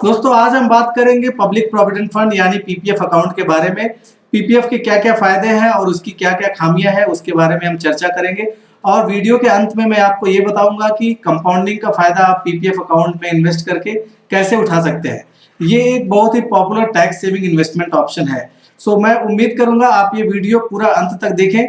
दोस्तों आज हम बात करेंगे पब्लिक प्रोविडेंट फंड यानी पीपीएफ अकाउंट के बारे में। पीपीएफ के क्या क्या फायदे हैं और उसकी क्या क्या खामियां हैं उसके बारे में हम चर्चा करेंगे। और वीडियो के अंत में मैं आपको ये बताऊंगा कि कंपाउंडिंग का फायदा आप पीपीएफ अकाउंट में इन्वेस्ट करके कैसे उठा सकते हैं। ये एक बहुत ही popular tax saving investment option है। सो मैं उम्मीद करूंगा आप ये वीडियो पूरा अंत तक देखें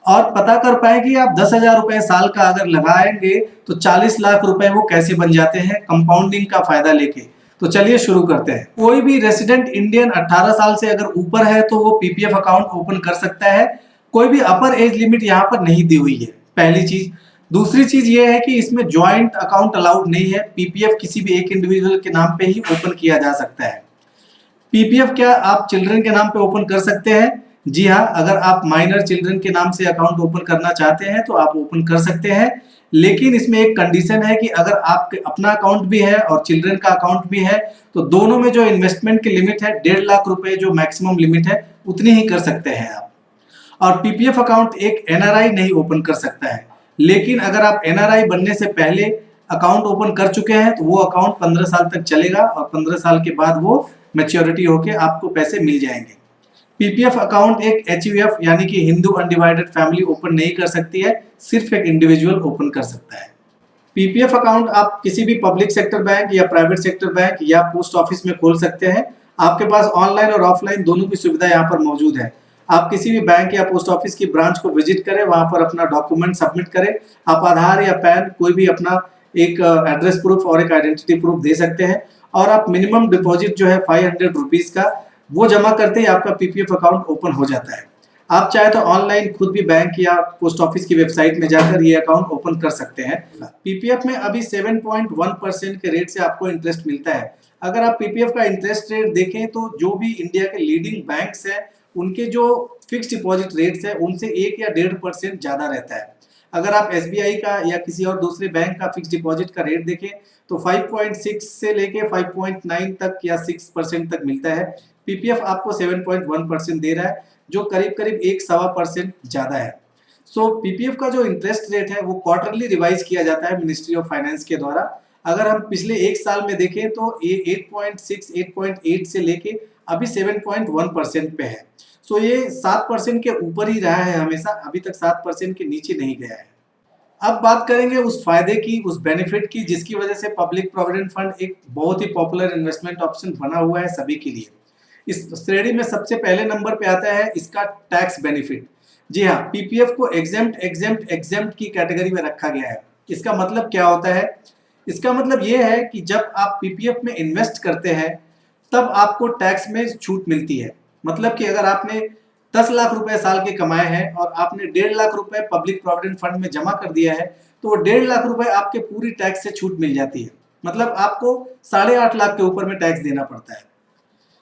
और पता कर पाए कि आप 10,000 रुपए साल का अगर लगाएंगे तो 40 लाख रुपए वो कैसे बन जाते हैं कंपाउंडिंग का फायदा लेके। तो चलिए शुरू करते हैं। कोई भी रेसिडेंट इंडियन 18 साल से अगर ऊपर है तो वो पीपीएफ अकाउंट ओपन कर सकता है। कोई भी अपर एज लिमिट यहाँ पर नहीं दी हुई है, पहली चीज। दूसरी चीज ये है कि इसमें ज्वाइंट अकाउंट अलाउड नहीं है। पीपीएफ किसी भी एक इंडिविजुअल के नाम पे ही ओपन किया जा सकता है। पीपीएफ क्या आप चिल्ड्रन के नाम पे ओपन कर सकते हैं? जी हाँ, अगर आप माइनर चिल्ड्रन के नाम से अकाउंट ओपन करना चाहते हैं तो आप ओपन कर सकते हैं। लेकिन इसमें एक कंडीशन है कि अगर आपके अपना अकाउंट भी है और चिल्ड्रन का अकाउंट भी है तो दोनों में जो इन्वेस्टमेंट की लिमिट है 1.5 लाख रुपए जो मैक्सिमम लिमिट है उतनी ही कर सकते हैं आप। और पीपीएफ अकाउंट एक एनआरआई नहीं ओपन कर सकता है। लेकिन अगर आप एनआरआई बनने से पहले अकाउंट ओपन कर चुके हैं तो वो अकाउंट 15 साल तक चलेगा और 15 साल के बाद वो मैच्योरिटी होके आपको पैसे मिल जाएंगे। पीपीएफ अकाउंट एक एचयूएफ यानी कि हिंदू अनडिवाइडेड फैमिली ओपन नहीं कर सकती है, सिर्फ एक इंडिविजुअल ओपन कर सकता है। पीपीएफ अकाउंट आप किसी भी पब्लिक सेक्टर बैंक या प्राइवेट सेक्टर बैंक या पोस्ट ऑफिस में खोल सकते हैं। आपके पास ऑनलाइन और ऑफलाइन दोनों की सुविधा यहाँ पर मौजूद है। आप किसी भी बैंक या पोस्ट ऑफिस की ब्रांच को विजिट करें, वहां पर अपना डॉक्यूमेंट सबमिट करें। आप आधार या पैन कोई भी अपना एक एड्रेस प्रूफ और एक आइडेंटिटी प्रूफ दे सकते हैं। और आप मिनिमम डिपॉजिट जो है 500 रुपीज का वो जमा करते ही आपका पीपीएफ अकाउंट ओपन हो जाता है। आप चाहे तो ऑनलाइन खुद भी बैंक या पोस्ट ऑफिस की वेबसाइट में जाकर ये अकाउंट ओपन कर सकते हैं। पीपीएफ में अभी 7.1% के रेट से आपको इंटरेस्ट मिलता है। अगर आप पीपीएफ का इंटरेस्ट रेट देखें तो जो भी इंडिया के लीडिंग बैंक्स हैं उनके जो फिक्स डिपॉजिट रेट्स है उनसे 1 या 1.5% ज्यादा रहता है। अगर आप एसबीआई का या किसी और दूसरे बैंक का फिक्स डिपॉजिट का रेट देखें तो 5.6 से लेके 5.9 तक या 6% तक मिलता है। पीपीएफ आपको 7.1% दे रहा है जो करीब करीब 1.25% ज्यादा है। सो पीपीएफ का जो इंटरेस्ट रेट है वो क्वार्टरली रिवाइज किया जाता है मिनिस्ट्री ऑफ फाइनेंस के द्वारा। अगर हम पिछले एक साल में देखें तो ये 8.6 8.8 से लेके अभी 7.1% पे है। सो ये 7% के ऊपर ही रहा है हमेशा, अभी तक 7% के नीचे नहीं गया है। अब बात करेंगे उस फायदे की, उस बेनिफिट की जिसकी वजह से पब्लिक प्रोविडेंट फंड एक बहुत ही पॉपुलर इन्वेस्टमेंट ऑप्शन बना हुआ है सभी के लिए। इस श्रेणी में सबसे पहले नंबर पे आता है इसका टैक्स बेनिफिट। जी हाँ, पीपीएफ को एग्जेम्प्ट की कैटेगरी में रखा गया है। इसका मतलब क्या होता है? इसका मतलब ये है कि जब आप पीपीएफ में इन्वेस्ट करते हैं तब आपको टैक्स में छूट मिलती है। मतलब कि अगर आपने 10 लाख रुपए साल के कमाए हैं और आपने 1.5 लाख रुपए पब्लिक प्रोविडेंट फंड में जमा कर दिया है तो वो 1.5 लाख रुपए आपके पूरी टैक्स से छूट मिल जाती है। मतलब आपको 8.5 लाख के ऊपर में टैक्स देना पड़ता है।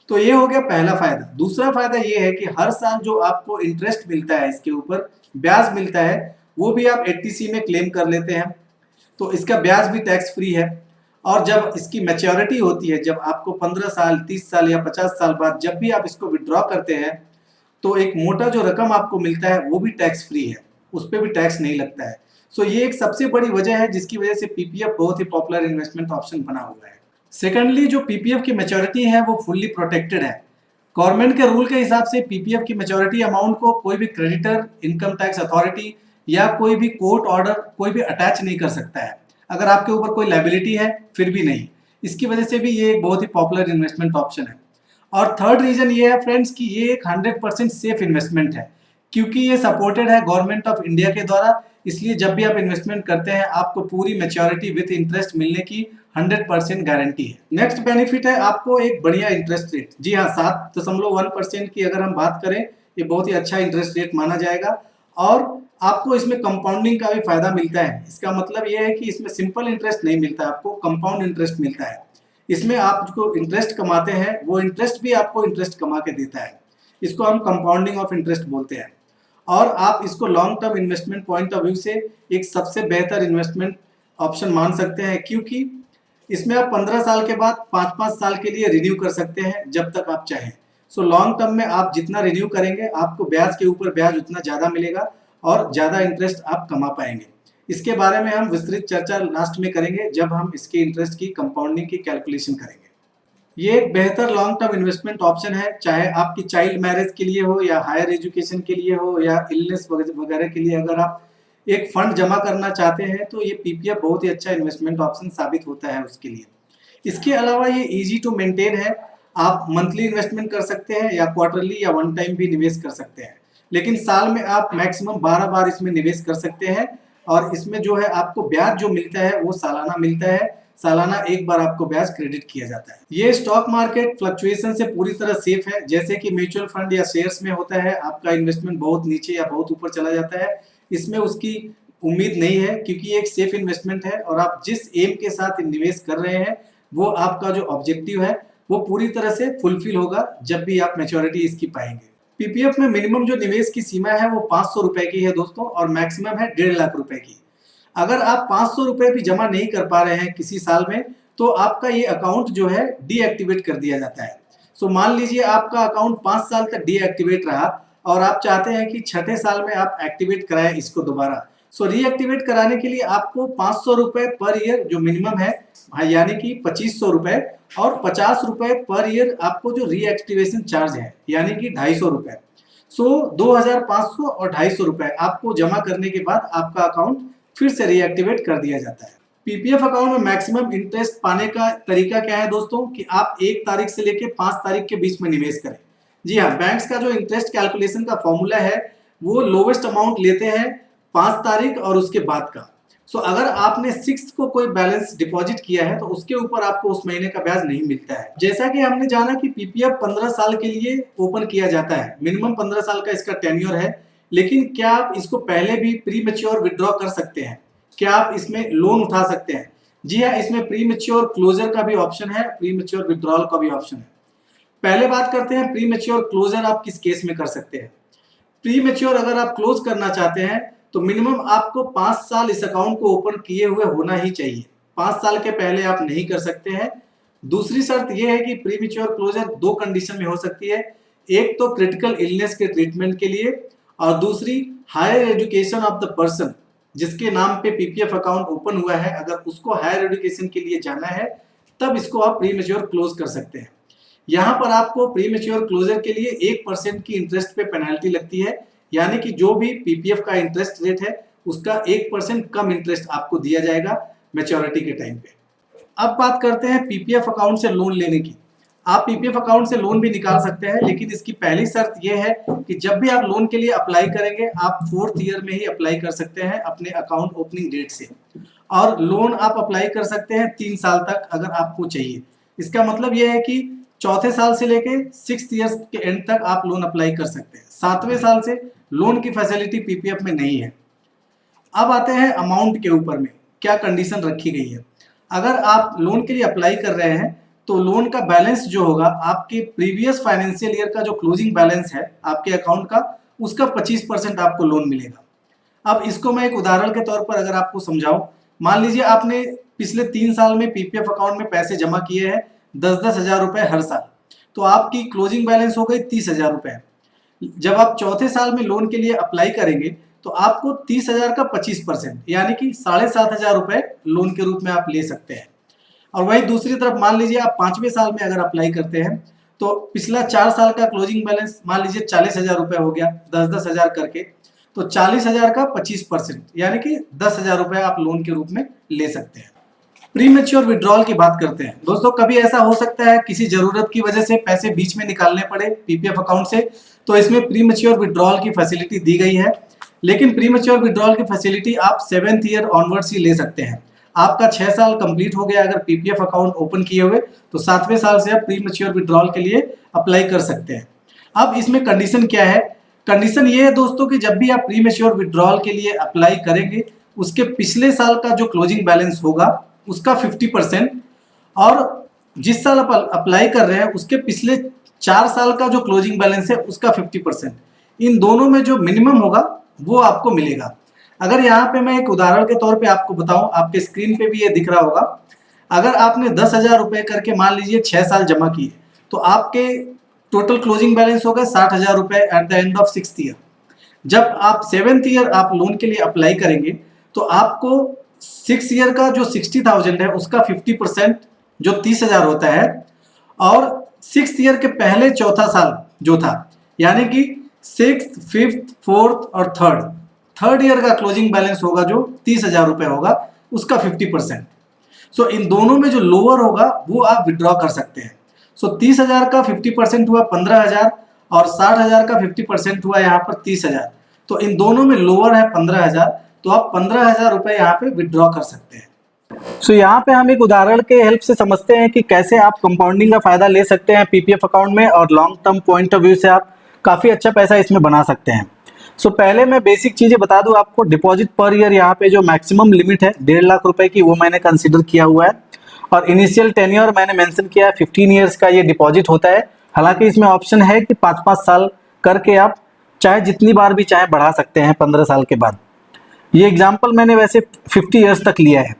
तो ये हो गया पहला फायदा। दूसरा फायदा ये है कि हर साल जो आपको इंटरेस्ट मिलता है, इसके ऊपर ब्याज मिलता है, वो भी आप एटीसी में क्लेम कर लेते हैं तो इसका ब्याज भी टैक्स फ्री है। और जब इसकी मैच्योरिटी होती है, जब आपको 15 साल 30 साल या 50 साल बाद जब भी आप इसको विड्रॉ करते हैं तो एक मोटा जो रकम आपको मिलता है वो भी टैक्स फ्री है, उस पर भी टैक्स नहीं लगता है। सो ये एक सबसे बड़ी वजह है जिसकी वजह से पीपीएफ बहुत ही पॉपुलर इन्वेस्टमेंट ऑप्शन बना हुआ है। सेकेंडली, जो पीपीएफ की मैच्योरिटी है वो फुल्ली प्रोटेक्टेड है। गवर्नमेंट के रूल के हिसाब से पीपीएफ की मैच्योरिटी अमाउंट को कोई भी क्रेडिटर, इनकम टैक्स अथॉरिटी या कोई भी कोर्ट ऑर्डर कोई भी अटैच नहीं कर सकता है। अगर आपके ऊपर कोई लायबिलिटी है फिर भी नहीं। इसकी वजह से भी ये एक बहुत ही पॉपुलर इन्वेस्टमेंट ऑप्शन है। और थर्ड रीजन ये है फ्रेंड्स कि ये एक 100% सेफ इन्वेस्टमेंट है क्योंकि ये सपोर्टेड है गवर्नमेंट ऑफ इंडिया के द्वारा। इसलिए जब भी आप इन्वेस्टमेंट करते हैं आपको पूरी मैच्योरिटी विद इंटरेस्ट मिलने की 100% गारंटी है। नेक्स्ट बेनिफिट है आपको एक बढ़िया इंटरेस्ट रेट। जी हाँ, 7.1% की अगर हम बात करें ये बहुत ही अच्छा इंटरेस्ट रेट माना जाएगा। और आपको इसमें कंपाउंडिंग का भी फायदा मिलता है। इसका मतलब ये है कि इसमें सिंपल इंटरेस्ट नहीं मिलता, आपको कंपाउंड इंटरेस्ट मिलता है। इसमें आप जो इंटरेस्ट कमाते हैं वो इंटरेस्ट भी आपको इंटरेस्ट कमा के देता है। इसको हम कंपाउंडिंग ऑफ इंटरेस्ट बोलते हैं। और आप इसको long term investment point of view से एक सबसे बेहतर इन्वेस्टमेंट ऑप्शन मान सकते हैं क्योंकि इसमें आप 15 साल के बाद 5-5 साल के लिए रिन्यू कर सकते हैं जब तक आप चाहें। सो लॉन्ग टर्म में आप जितना रिन्यू करेंगे आपको ब्याज के ऊपर ब्याज उतना ज़्यादा मिलेगा और ज़्यादा इंटरेस्ट आप कमा पाएंगे। इसके बारे में हम विस्तृत चर्चा लास्ट में करेंगे जब हम इसके इंटरेस्ट की कंपाउंडिंग की कैलकुलेशन करेंगे। ये एक बेहतर लॉन्ग टर्म इन्वेस्टमेंट ऑप्शन है, चाहे आपकी चाइल्ड मैरिज के लिए हो या हायर एजुकेशन के लिए हो या इलनेस वगैरह के लिए। अगर आप एक फंड जमा करना चाहते हैं तो ये पीपीएफ बहुत ही अच्छा इन्वेस्टमेंट ऑप्शन साबित होता है उसके लिए। इसके अलावा ये इजी टू मेंटेन है, आप मंथली इन्वेस्टमेंट कर सकते हैं या क्वार्टरली या वन टाइम भी निवेश कर सकते हैं, लेकिन साल में आप मैक्सिमम 12 बार इसमें निवेश कर सकते हैं। और इसमें जो है आपको ब्याज जो मिलता है वो सालाना मिलता है, सालाना एक बार आपको ब्याज क्रेडिट किया जाता है। ये स्टॉक मार्केट फ्लक्चुएशन से पूरी तरह सेफ है, जैसे कि म्यूचुअल फंड या शेयर्स में होता है आपका इन्वेस्टमेंट बहुत नीचे या बहुत ऊपर चला जाता है, इसमें उसकी उम्मीद नहीं है, क्योंकि ये एक सेफ इन्वेस्टमेंट है और आप जिस एम के साथ निवेश कर रहे हैं वो आपका जो ऑब्जेक्टिव है वो पूरी तरह से फुलफिल होगा जब भी आप मैच्योरिटी इसकी पाएंगे। पीपीएफ में मिनिमम जो निवेश की सीमा है वो 500 रुपए की है दोस्तों, और मैक्सिमम है 1.5 लाख रुपए की। अगर आप 500 रुपए भी जमा नहीं कर पा रहे हैं किसी साल में तो आपका ये अकाउंट जो है डीएक्टिवेट कर दिया जाता है। सो मान लीजिए आपका अकाउंट 5 साल तक डीएक्टिवेट रहा और आप चाहते हैं कि छठे साल में आप एक्टिवेट कराएं इसको दोबारा। सो रीएक्टिवेट कराने के लिए आपको 500 रुपए पर ईयर जो मिनिमम है, यानी कि 2500 रुपए, और 50 रुपए पर ईयर आपको जो रीएक्टिवेशन चार्ज है यानी कि 250 रुपए। सो 2500 और 250 रुपए आपको जमा करने के बाद आपका अकाउंट फिर से रीएक्टिवेट कर दिया जाता है। पीपीएफ अकाउंट में मैक्सिमम इंटरेस्ट पाने का तरीका क्या है दोस्तों, कि आप 1 तारीख से लेकर 5 तारीख के बीच में निवेश करें। जी हाँ, बैंक्स का जो इंटरेस्ट कैलकुलेशन का फॉर्मूला है वो लोवेस्ट अमाउंट लेते हैं 5 तारीख और उसके बाद का। सो अगर आपने 6 को कोई बैलेंस डिपॉजिट किया है तो उसके ऊपर आपको उस महीने का ब्याज नहीं मिलता है। जैसा कि हमने जाना कि पीपीएफ 15 साल के लिए ओपन किया जाता है, मिनिमम 15 साल का इसका टेन्योर है, लेकिन क्या आप इसको पहले भी प्री मैच्योर विड्रॉ कर सकते हैं? क्या आप इसमें लोन उठा सकते हैं? जी हाँ, इसमें प्री मैच्योर क्लोजर का भी ऑप्शन है, प्री मैच्योर विड्रॉल का भी ऑप्शन है। पहले बात करते हैं प्री मैच्योर क्लोजर आप किस केस में कर सकते हैं। प्री मैच्योर अगर आप क्लोज करना चाहते हैं तो मिनिमम आपको 5 साल इस अकाउंट को ओपन किए हुए होना ही चाहिए, 5 साल के पहले आप नहीं कर सकते हैं। दूसरी शर्त यह है कि प्री मैच्योर क्लोजर 2 कंडीशन में हो सकती है, एक तो क्रिटिकल इलनेस के ट्रीटमेंट के लिए और दूसरी higher education of the person जिसके नाम पे पीपीएफ अकाउंट ओपन हुआ है, अगर उसको हायर एजुकेशन के लिए जाना है तब इसको आप प्री मैच्योर क्लोज कर सकते हैं। यहाँ पर आपको प्री मैच्योर क्लोजर के लिए 1% की इंटरेस्ट पे पेनल्टी लगती है, यानी कि जो भी पीपीएफ का इंटरेस्ट रेट है उसका 1% कम इंटरेस्ट आपको दिया जाएगा मैच्योरिटी के टाइम पे। अब बात करते हैं पीपीएफ अकाउंट से लोन लेने की। आप पीपीएफ अकाउंट से लोन भी निकाल सकते हैं, लेकिन इसकी पहली शर्त यह है कि जब भी आप लोन के लिए अप्लाई करेंगे आप 4th ईयर में ही अप्लाई कर सकते हैं अपने अकाउंट ओपनिंग डेट से, और लोन आप अप्लाई कर सकते हैं 3 साल तक अगर आपको चाहिए। इसका मतलब यह है कि चौथे साल से लेके 6th ईयर के एंड तक आप लोन अप्लाई कर सकते हैं, 7वें साल से लोन की फैसिलिटी पीपीएफ में नहीं है। अब आते हैं अमाउंट के ऊपर में क्या कंडीशन रखी गई है। अगर आप लोन के लिए अप्लाई कर रहे हैं तो लोन का बैलेंस जो होगा आपके प्रीवियस फाइनेंशियल ईयर का जो क्लोजिंग बैलेंस है आपके अकाउंट का, उसका 25% आपको लोन मिलेगा। अब इसको मैं एक उदाहरण के तौर पर अगर आपको समझाऊं, मान लीजिए आपने पिछले 3 साल में पीपीएफ अकाउंट में पैसे जमा किए हैं 10-10 हजार रुपए हर साल, तो आपकी क्लोजिंग बैलेंस हो गई 30,000 रुपए। जब आप चौथे साल में लोन के लिए अप्लाई करेंगे तो आपको 30,000 का 25% यानी कि 7,500 रुपए लोन के रूप में आप ले सकते हैं। और वही दूसरी तरफ मान लीजिए आप 5वें साल में अगर अप्लाई करते हैं तो पिछला 4 साल का क्लोजिंग बैलेंस मान लीजिए 40,000 रुपए हो गया, 10-10 हजार करके, तो 40,000 का 25% यानी कि 10,000 रुपए आप लोन के रूप में ले सकते हैं। प्री मैच्योर विड्रॉल की बात करते हैं दोस्तों। कभी ऐसा हो सकता है किसी जरूरत की वजह से पैसे बीच में निकालने पड़े पीपीएफ अकाउंट से, तो इसमें प्री मैच्योर विड्रॉल की फैसिलिटी दी गई है, लेकिन प्री मैच्योर विड्रॉल की फैसिलिटी आप 7th ईयर ऑनवर्ड्स ही ले सकते हैं। आपका 6 साल कंप्लीट हो गया अगर पीपीएफ अकाउंट ओपन किए हुए, तो 7वें साल से आप प्री मैच्योर विड्रॉल के लिए अप्लाई कर सकते हैं। अब इसमें कंडीशन क्या है? कंडीशन ये है दोस्तों कि जब भी आप प्री मैच्योर विड्रॉल के लिए अप्लाई करेंगे उसके पिछले साल का जो क्लोजिंग बैलेंस होगा उसका 50%, और जिस साल आप अप्लाई कर रहे हैं उसके पिछले 4 साल का जो क्लोजिंग बैलेंस है उसका 50%, इन दोनों में जो मिनिमम होगा वो आपको मिलेगा। अगर यहाँ पे मैं एक उदाहरण के तौर पे आपको बताऊं, आपके स्क्रीन पे भी ये दिख रहा होगा, अगर आपने 10,000 रुपए करके मान लीजिए 6 साल जमा किए तो आपके टोटल क्लोजिंग बैलेंस होगा 60,000 रुपए at the end of 6th year. जब आप 7th ईयर आप लोन के लिए अप्लाई करेंगे तो आपको 6 ईयर का जो 60,000 है उसका 50% जो 30,000 होता है, और 6th ईयर के पहले चौथा साल जो था, यानी कि 6th, 5th, 4th और थर्ड ईयर का क्लोजिंग बैलेंस होगा जो 30,000 रुपये होगा, उसका 50%। सो इन दोनों में जो लोअर होगा वो आप विड्रॉ कर सकते हैं। सो 30,000 का 50% हुआ 15,000 और 60,000 का 50% हुआ यहाँ पर 30,000। तो इन दोनों में लोअर है 15,000, तो आप 15,000 रुपये यहाँ पे विड्रॉ कर सकते हैं। सो यहाँ पे हम एक उदाहरण के हेल्प से समझते हैं कि कैसे आप कंपाउंडिंग का फायदा ले सकते हैं पीपीएफ अकाउंट में, और long term point of view से आप काफ़ी अच्छा पैसा इसमें बना सकते हैं। सो पहले मैं बेसिक चीज़ें बता दूं आपको। डिपॉजिट पर ईयर यहाँ पे जो मैक्सिमम लिमिट है 1.5 लाख रुपए की, वो मैंने कंसिडर किया हुआ है। और इनिशियल टेन्योर मैंने मेंशन किया है 15 ईयर्स का ये डिपॉजिट होता है। हालांकि इसमें ऑप्शन है कि 5-5 साल करके आप चाहे जितनी बार भी चाहे बढ़ा सकते हैं 15 साल के बाद। ये एग्जाम्पल मैंने वैसे 50 ईयर्स तक लिया है।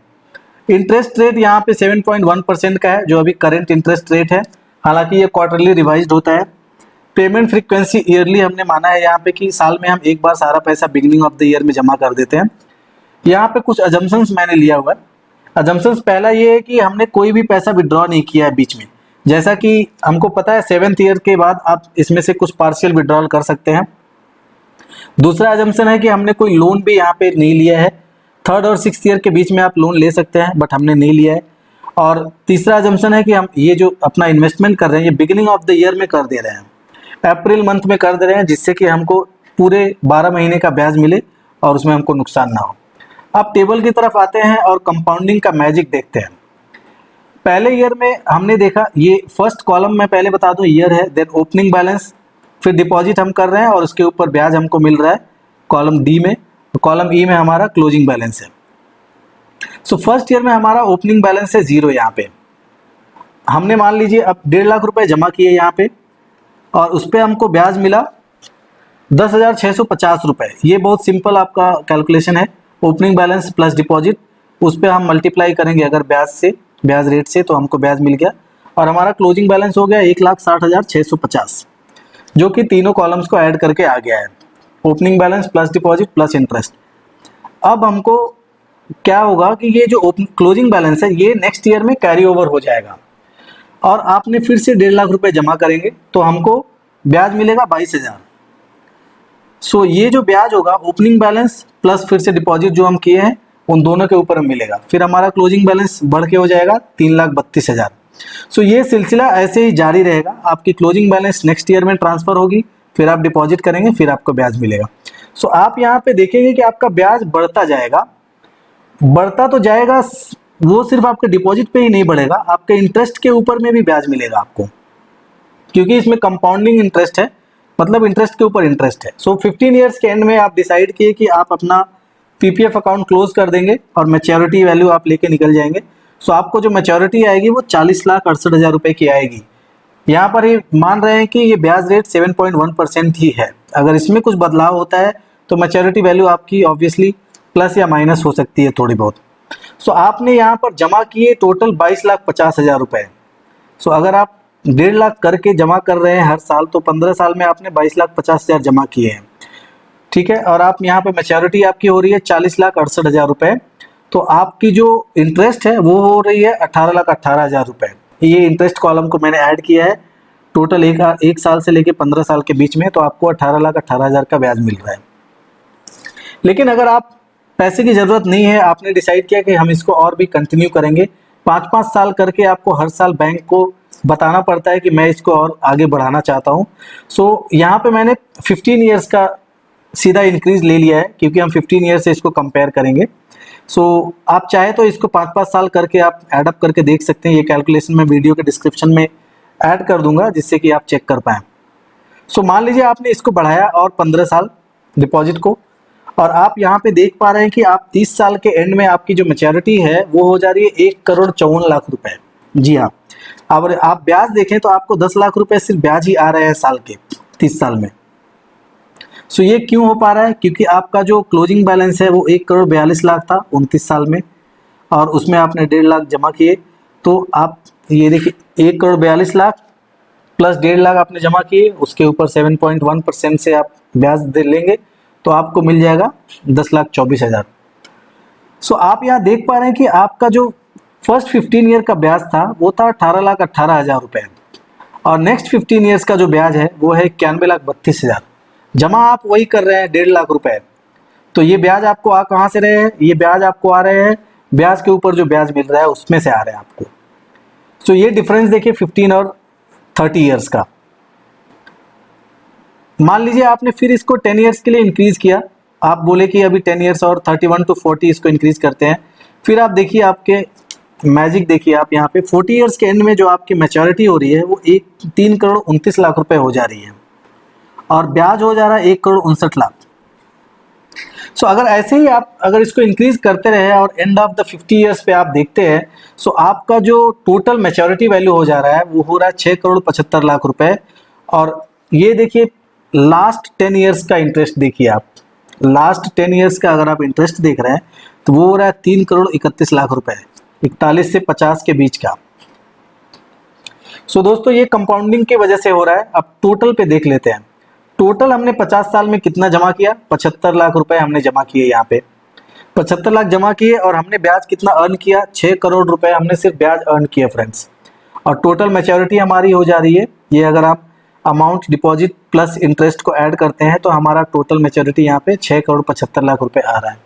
इंटरेस्ट रेट यहाँ पे 7.1% का है, जो अभी करंट इंटरेस्ट रेट है। हालांकि ये क्वार्टरली रिवाइज्ड होता है। पेमेंट फ्रीक्वेंसी ईयरली हमने माना है यहाँ पे कि साल में हम एक बार सारा पैसा बिगिनिंग ऑफ द ईयर में जमा कर देते हैं। यहाँ पे कुछ अजम्पशंस मैंने लिया हुआ है। अजम्पशंस पहला ये है कि हमने कोई भी पैसा विड्रॉ नहीं किया है बीच में। जैसा कि हमको पता है 7th ईयर के बाद आप इसमें से कुछ पार्शियल विड्रॉल कर सकते हैं। दूसरा अजम्पशन है कि हमने कोई लोन भी यहाँ पे नहीं लिया है। 3rd और 6th ईयर के बीच में आप लोन ले सकते हैं, बट हमने नहीं लिया है। और तीसरा अजम्पशन है कि हम ये जो अपना इन्वेस्टमेंट कर रहे हैं ये बिगिनिंग ऑफ द ईयर में कर दे रहे हैं, अप्रैल मंथ में कर दे रहे हैं, जिससे कि हमको पूरे 12 महीने का ब्याज मिले और उसमें हमको नुकसान ना हो। अब टेबल की तरफ आते हैं और कंपाउंडिंग का मैजिक देखते हैं। पहले ईयर में हमने देखा, ये फर्स्ट कॉलम में पहले बता दूं ईयर है, देन ओपनिंग बैलेंस, फिर डिपॉजिट हम कर रहे हैं और उसके ऊपर ब्याज हमको मिल रहा है कॉलम डी में। कॉलम ई में हमारा क्लोजिंग बैलेंस है। सो फर्स्ट ईयर में हमारा ओपनिंग बैलेंस है 0। यहाँ पे हमने मान लीजिए अब 1.5 लाख रुपए जमा किए यहाँ पे, और उस पर हमको ब्याज मिला 10,650 रुपये। ये बहुत सिंपल आपका कैलकुलेशन है। ओपनिंग बैलेंस प्लस डिपॉजिट, उस पर हम मल्टीप्लाई करेंगे अगर ब्याज रेट से, तो हमको ब्याज मिल गया और हमारा क्लोजिंग बैलेंस हो गया 1,60,650, जो कि तीनों कॉलम्स को ऐड करके आ गया है। Opening balance plus deposit plus interest. अब हमको क्या होगा कि ये जो क्लोजिंग बैलेंस है ये नेक्स्ट ईयर में कैरी ओवर हो जाएगा, और आपने फिर से 1.5 लाख रुपए जमा करेंगे तो हमको ब्याज मिलेगा 22,000। सो ये जो ब्याज होगा ओपनिंग बैलेंस प्लस फिर से डिपॉजिट जो हम किए हैं उन दोनों के ऊपर मिलेगा। फिर हमारा क्लोजिंग बैलेंस बढ़ के हो जाएगा 3,32,000। सो ये सिलसिला ऐसे ही जारी रहेगा। आपकी क्लोजिंग बैलेंस नेक्स्ट ईयर में ट्रांसफर होगी, फिर आप डिपॉजिट करेंगे, फिर आपको ब्याज मिलेगा। सो आप यहाँ पे देखेंगे कि आपका ब्याज बढ़ता जाएगा, बढ़ता तो जाएगा, वो सिर्फ आपके डिपॉजिट पे ही नहीं बढ़ेगा, आपके इंटरेस्ट के ऊपर में भी ब्याज मिलेगा आपको, क्योंकि इसमें कंपाउंडिंग इंटरेस्ट है, मतलब इंटरेस्ट के ऊपर इंटरेस्ट है। सो 15 ईयर्स के एंड में आप डिसाइड किए कि आप अपना पीपीएफ अकाउंट क्लोज कर देंगे और मैच्योरिटी वैल्यू आप लेके निकल जाएंगे। सो आपको जो मैच्योरिटी आएगी वो 40,68,000 रुपये की आएगी। यहाँ पर ये मान रहे हैं कि ये ब्याज रेट 7.1% ही है। अगर इसमें कुछ बदलाव होता है तो मैच्योरिटी वैल्यू आपकी ऑब्वियसली प्लस या माइनस हो सकती है थोड़ी बहुत। सो आपने यहाँ पर जमा किए टोटल 22,50,000 रुपये। सो अगर आप 1.5 लाख करके जमा कर रहे हैं हर साल, तो 15 साल में आपने 22,50,000 जमा किए हैं, ठीक है। और आप यहाँ पे मैच्योरिटी आपकी हो रही है 40,68,000 रुपये, तो आपकी जो इंटरेस्ट है वो हो रही है 18,18,000 रुपये। ये इंटरेस्ट कॉलम को मैंने ऐड किया है टोटल एक साल से लेके 15 साल के बीच में, तो आपको 18,18,000 का ब्याज मिल रहा है। लेकिन अगर आप पैसे की ज़रूरत नहीं है, आपने डिसाइड किया कि हम इसको और भी कंटिन्यू करेंगे, 5-5 साल करके आपको हर साल बैंक को बताना पड़ता है कि मैं इसको और आगे बढ़ाना चाहता हूँ। सो यहाँ पे मैंने 15 ईयर्स का सीधा इंक्रीज ले लिया है, क्योंकि हम 15 ईयर से इसको कंपेयर करेंगे। सो आप चाहे तो इसको 5-5 साल करके आप एडअप करके देख सकते हैं। ये कैलकुलेशन मैं वीडियो के डिस्क्रिप्शन में ऐड कर दूंगा, जिससे कि आप चेक कर पाएँ। सो मान लीजिए आपने इसको बढ़ाया और 15 साल डिपॉजिट को, और आप यहाँ पे देख पा रहे हैं कि आप 30 साल के एंड में आपकी जो मैच्योरिटी है वो हो जा रही है 1,54,00,000 रुपए। जी हाँ, अब आप ब्याज देखें तो आपको 10 लाख रुपए सिर्फ ब्याज ही आ रहे हैं साल के 30 साल में। सो ये क्यों हो पा रहा है? क्योंकि आपका जो क्लोजिंग बैलेंस है वो 1,42,00,000 था 29 साल में, और उसमें आपने 1.5 लाख जमा किए। तो आप ये देखिए 1,42,00,000 प्लस 1.5 लाख आपने जमा किए, उसके ऊपर 7.1% से आप ब्याज दे लेंगे, तो आपको मिल जाएगा 10,24,000। सो आप यहाँ देख पा रहे हैं कि आपका जो फर्स्ट 15 ईयर का ब्याज था वो था 18,18,000 रुपये, और नेक्स्ट 15 ईयर्स का जो ब्याज है वो है 91,32,000। जमा आप वही कर रहे हैं 1.5 लाख रुपए, तो ये ब्याज आपको आ कहाँ से रहे हैं? ये ब्याज आपको आ रहे हैं ब्याज के ऊपर जो ब्याज मिल रहा है उसमें से आ रहे हैं आपको। सो ये डिफरेंस देखिए 15 और 30 ईयर्स का। मान लीजिए आपने फिर इसको 10 ईयर्स के लिए इंक्रीज किया, आप बोले कि अभी 10 ईयर्स और 31 to 40 इसको इंक्रीज करते हैं। फिर आप देखिए आपके मैजिक देखिए आप यहाँ पे 40 ईयर्स के एंड में जो आपकी मैच्योरिटी हो रही है वो 3,29,00,000 रुपए हो जा रही है और ब्याज हो जा रहा है 1,59,00,000। सो अगर ऐसे ही आप अगर इसको इंक्रीज करते रहे और एंड ऑफ द 50 ईयर्स पे आप देखते हैं, सो आपका जो टोटल मैच्योरिटी वैल्यू हो जा रहा है वो हो रहा है 6,75,00,000 रुपए। और ये देखिए लास्ट 10 ईयर्स का इंटरेस्ट देखिए आप, लास्ट 10 ईयर्स का अगर आप इंटरेस्ट देख रहे हैं तो वो हो रहा है 3,31,00,000 रुपए, 41 से 50 के बीच का। सो दोस्तों ये कंपाउंडिंग की वजह से हो रहा है। अब टोटल पे देख लेते हैं, टोटल हमने 50 साल में कितना जमा किया? 75 लाख रुपए हमने जमा किए यहाँ पे, 75 लाख जमा किए और हमने ब्याज कितना अर्न किया? 6 करोड़ रुपए हमने सिर्फ ब्याज अर्न किया फ्रेंड्स। और टोटल मैच्योरिटी हमारी हो जा रही है, ये अगर आप अमाउंट डिपॉजिट प्लस इंटरेस्ट को ऐड करते हैं तो हमारा टोटल मैच्योरिटी यहाँ पे 6,75,00,000 रुपए आ रहा है।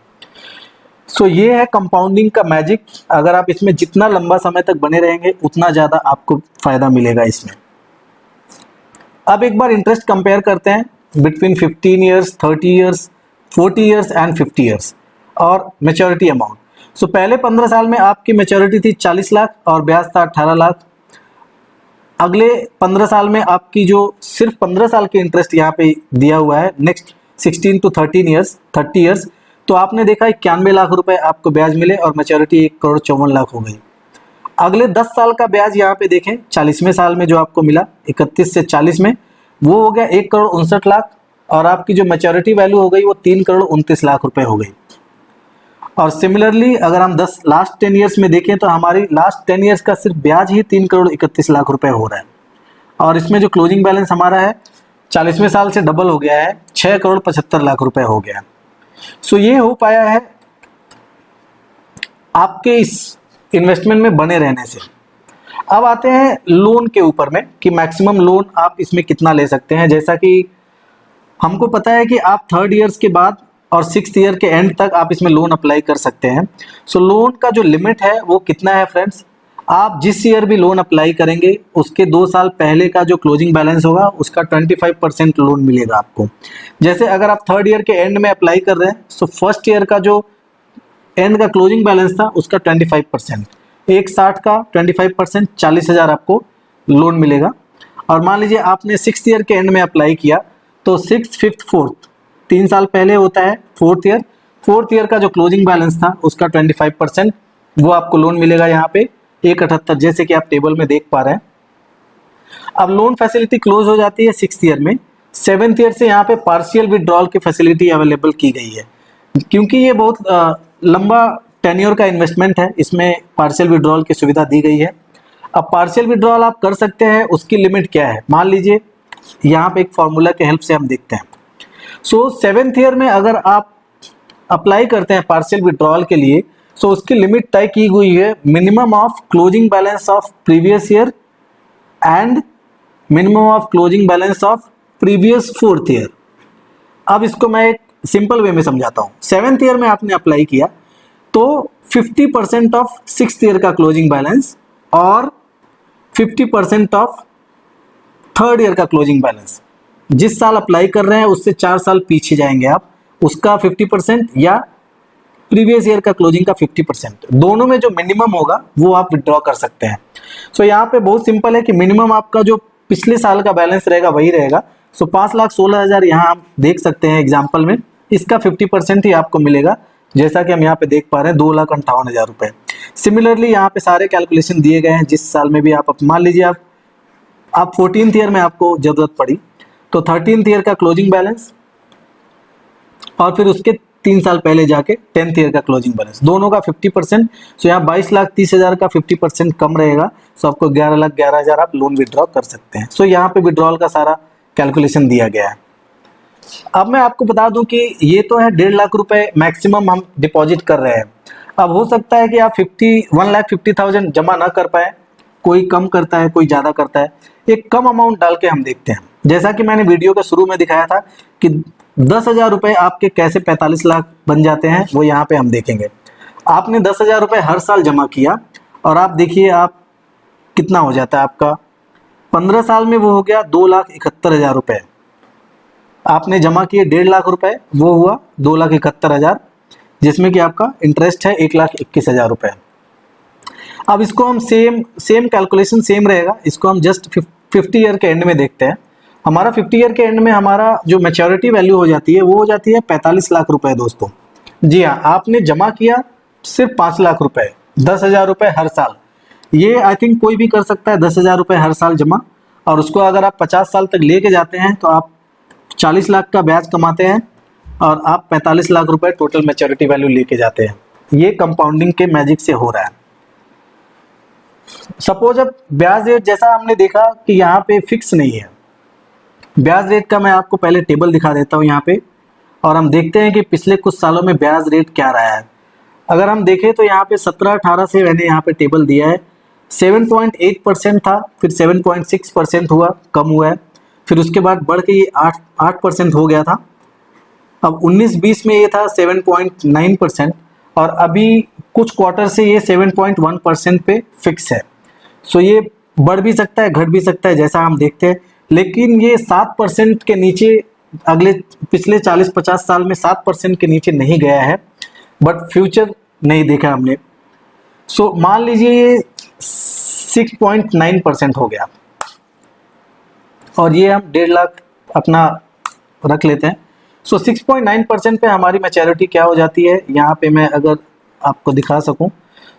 सो ये है कंपाउंडिंग का मैजिक। अगर आप इसमें जितना लंबा समय तक बने रहेंगे उतना ज़्यादा आपको फायदा मिलेगा इसमें। अब एक बार इंटरेस्ट कंपेयर करते हैं between 15 years, 30 years, 40 years and 50 years और मैच्योरिटी अमाउंट। सो पहले 15 साल में आपकी मैच्योरिटी थी 40 लाख और ब्याज था 18 लाख। अगले 15 साल में आपकी जो सिर्फ 15 साल के इंटरेस्ट यहाँ पे दिया हुआ है, नेक्स्ट 16 to 13 ईयर्स, 30 ईयर्स, तो आपने देखा 91 लाख रुपए आपको ब्याज मिले और मैच्योरिटी 1,54,00,000 हो गई। अगले 10 साल का ब्याज यहाँ पे देखें, 40वें साल में जो आपको मिला 31 से 40 में, वो हो गया 1,59,00,000 और आपकी जो मैच्योरिटी वैल्यू हो गई वो 3,29,00,000 रुपए हो गई। और सिमिलरली अगर हम लास्ट 10 ईयर्स में देखें तो हमारी लास्ट 10 ईयर्स का सिर्फ ब्याज ही 3,31,00,000 रुपए हो रहा है। और इसमें जो क्लोजिंग बैलेंस हमारा है 40वें साल से डबल हो गया है, 6,75,00,000 रुपए हो गया। सो ये हो पाया है आपके इस इन्वेस्टमेंट में बने रहने से। अब आते हैं लोन के ऊपर में कि मैक्सिमम लोन आप इसमें कितना ले सकते हैं। जैसा कि हमको पता है कि आप 3rd ईयर्स के बाद और 6th ईयर के एंड तक आप इसमें लोन अप्लाई कर सकते हैं। सो लोन का जो लिमिट है वो कितना है फ्रेंड्स? आप जिस ईयर भी लोन अप्लाई करेंगे उसके 2 साल पहले का जो क्लोजिंग बैलेंस होगा उसका 25% लोन मिलेगा आपको। जैसे अगर आप 3rd ईयर के एंड में अप्लाई कर रहे हैं, सो 1st ईयर का जो एंड का क्लोजिंग बैलेंस था उसका 25%, 1,60 का 25% 40,000 आपको लोन मिलेगा। और मान लीजिए आपने 6th ईयर के एंड में अप्लाई किया तो 6th, 5th, 4th 3 साल पहले होता है 4th ईयर का जो क्लोजिंग बैलेंस था उसका 25% वो आपको लोन मिलेगा यहाँ पे 1,78, जैसे कि आप टेबल में देख पा रहे हैं। अब लोन फैसिलिटी क्लोज हो जाती है 6th ईयर में। 7th ईयर से यहाँ पे पार्शियल विड्रॉल की फैसिलिटी अवेलेबल की गई है, क्योंकि ये बहुत लंबा टेन्योर का इन्वेस्टमेंट है, इसमें पार्शियल विड्रॉल की सुविधा दी गई है। अब पार्शियल विड्रॉल आप कर सकते हैं, उसकी लिमिट क्या है? मान लीजिए यहाँ पे एक फॉर्मूला के हेल्प से हम देखते हैं। सो 7th ईयर में अगर आप अप्लाई करते हैं पार्शियल विड्रॉल के लिए, सो उसकी लिमिट तय की हुई है minimum of closing balance of previous year and minimum of closing balance of previous 4th year. अब इसको मैं एक सिंपल वे में समझाता हूँ। 7th ईयर में आपने अप्लाई किया तो 50% ऑफ 6th ईयर का क्लोजिंग बैलेंस और 50% ऑफ 3rd ईयर का क्लोजिंग बैलेंस, जिस साल अप्लाई कर रहे हैं उससे 4 साल पीछे जाएंगे आप, उसका 50% या प्रीवियस ईयर का क्लोजिंग का 50%, दोनों में जो मिनिमम होगा वो आप विड्रॉ कर सकते हैं। सो यहाँ पे बहुत सिंपल है कि मिनिमम आपका जो पिछले साल का बैलेंस रहेगा वही रहेगा। सो 5,16,000 यहाँ आप देख सकते हैं एग्जाम्पल में, इसका 50% ही आपको मिलेगा, जैसा कि हम यहाँ पे देख पा रहे हैं 2,58,000 रुपए। सिमिलरली यहाँ पे सारे कैलकुलेशन दिए गए हैं, जिस साल में भी आप मान लीजिए आप 14th ईयर में आपको जरूरत पड़ी तो 13th ईयर का क्लोजिंग बैलेंस और फिर उसके 3 साल पहले जाके 10th ईयर का क्लोजिंग बैलेंस, दोनों का 50%। सो यहाँ 22,30,000 का 50% कम रहेगा, सो आपको 11,11,000 आप लोन विड्रॉ कर सकते हैं। सो यहाँ पे विड्रॉल का सारा कैलकुलेशन दिया गया है। अब मैं आपको बता दूं कि ये तो है 1.5 लाख रुपए मैक्सिमम हम डिपॉजिट कर रहे हैं। अब हो सकता है कि आप 1,50,000 जमा ना कर पाए कोई कम करता है, कोई ज़्यादा करता है। एक कम अमाउंट डाल के हम देखते हैं। जैसा कि मैंने वीडियो के शुरू में दिखाया था कि 10,000 रुपये आपके कैसे 45 लाख बन जाते हैं, वो यहाँ पे हम देखेंगे। आपने 10,000 रुपये हर साल जमा किया और आप देखिए आप कितना हो जाता है आपका, 15 साल में वो हो गया 2,71,000 रुपये। आपने जमा किए 1.5 लाख रुपए, वो हुआ 2,71,000, जिसमें कि आपका इंटरेस्ट है 1,21,000 रुपये। अब इसको हम सेम कैलकुलेशन सेम रहेगा, इसको हम जस्ट 50 ईयर के एंड में देखते हैं। हमारा 50 ईयर के एंड में हमारा जो मैच्योरिटी वैल्यू हो जाती है वो हो जाती है 45 लाख रुपए दोस्तों। जी हाँ, आपने जमा किया सिर्फ 5 लाख रुपए, 10,000 रुपये हर साल। ये आई थिंक कोई भी कर सकता है 10,000 रुपये हर साल जमा, और उसको अगर आप 50 साल तक लेके जाते हैं तो आप 40 लाख का ब्याज कमाते हैं और आप 45 लाख रुपए टोटल मैच्योरिटी वैल्यू लेके जाते हैं। ये कंपाउंडिंग के मैजिक से हो रहा है। सपोज अब ब्याज रेट जैसा हमने देखा कि यहाँ पे फिक्स नहीं है। ब्याज रेट का मैं आपको पहले टेबल दिखा देता हूँ यहाँ पे, और हम देखते हैं कि पिछले कुछ सालों में ब्याज रेट क्या रहा है। अगर हम देखें तो यहाँ पे 17-18 से मैंने यहाँ पे टेबल दिया है, 7.8% था, फिर 7.6% हुआ, कम हुआ है, फिर उसके बाद बढ़ के ये 8% हो गया था। अब 19-20 में ये था 7.9%, और अभी कुछ क्वार्टर से ये 7.1% पे फिक्स है। सो ये बढ़ भी सकता है, घट भी सकता है, जैसा हम देखते हैं, लेकिन ये 7% के नीचे पिछले 40-50 साल में 7% के नीचे नहीं गया है, बट फ्यूचर नहीं देखा हमने। सो मान लीजिए ये 6.9% हो गया, और ये हम 1.5 लाख अपना रख लेते हैं। सो 6.9% पे हमारी मैच्योरिटी क्या हो जाती है, यहाँ पे मैं अगर आपको दिखा सकूं,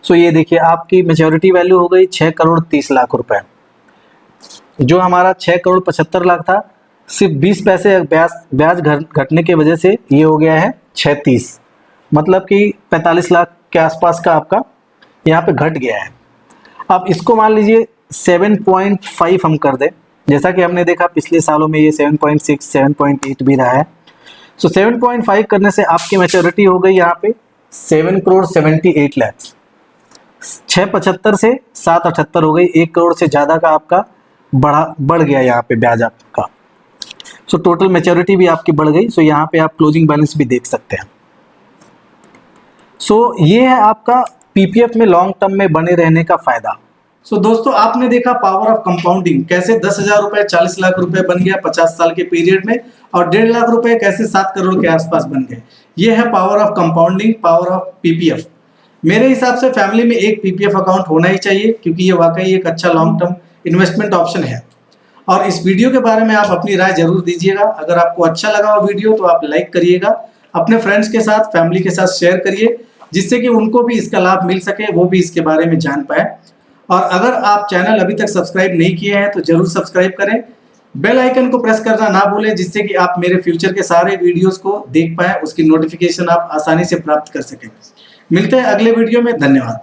सो ये देखिए आपकी मैच्योरिटी वैल्यू हो गई 6,30,00,000 रुपए। जो हमारा 6,75,00,000 था, सिर्फ 20 पैसे ब्याज घटने की वजह से ये हो गया है 36, मतलब कि 45 लाख के आसपास का आपका यहाँ पे घट गया है। अब इसको मान लीजिए 7.5 हम कर दें, जैसा कि हमने देखा पिछले सालों में ये 7.6, 7.8 भी रहा है। सो 7.5 करने से आपकी मैच्योरिटी हो गई यहाँ पे 7,78,00,000। 6.75 से 7.78 हो गई, 1 करोड़ से ज़्यादा का आपका बढ़ गया यहाँ पे ब्याज आपका। सो टोटल मैच्योरिटी भी आपकी बढ़ गई। सो यहाँ पे आप क्लोजिंग बैलेंस भी देख सकते हैं। सो ये है आपका पीपीएफ में लॉन्ग टर्म में बने रहने का फायदा। सो दोस्तों, आपने देखा पावर ऑफ कंपाउंडिंग, कैसे 10,000 रुपए 40 लाख रुपए बन गया 50 साल के पीरियड में, और 1.5 लाख रुपए कैसे 7 करोड़ के आसपास बन गए। ये है power of compounding, power of PPF. मेरे हिसाब से फैमिली में एक पीपीएफ अकाउंट होना ही चाहिए, क्योंकि ये वाकई एक अच्छा लॉन्ग टर्म इन्वेस्टमेंट ऑप्शन है। और इस वीडियो के बारे में आप अपनी राय जरूर दीजिएगा। अगर आपको अच्छा लगा वो वीडियो तो आप लाइक करिएगा, अपने फ्रेंड्स के साथ, फैमिली के साथ शेयर करिए, जिससे कि उनको भी इसका लाभ मिल सके, वो भी इसके बारे में जान पाए। और अगर आप चैनल अभी तक सब्सक्राइब नहीं किए हैं तो जरूर सब्सक्राइब करें, बेल आइकन को प्रेस करना ना भूलें, जिससे कि आप मेरे फ्यूचर के सारे वीडियोस को देख पाएं, उसकी नोटिफिकेशन आप आसानी से प्राप्त कर सकें। मिलते हैं अगले वीडियो में, धन्यवाद।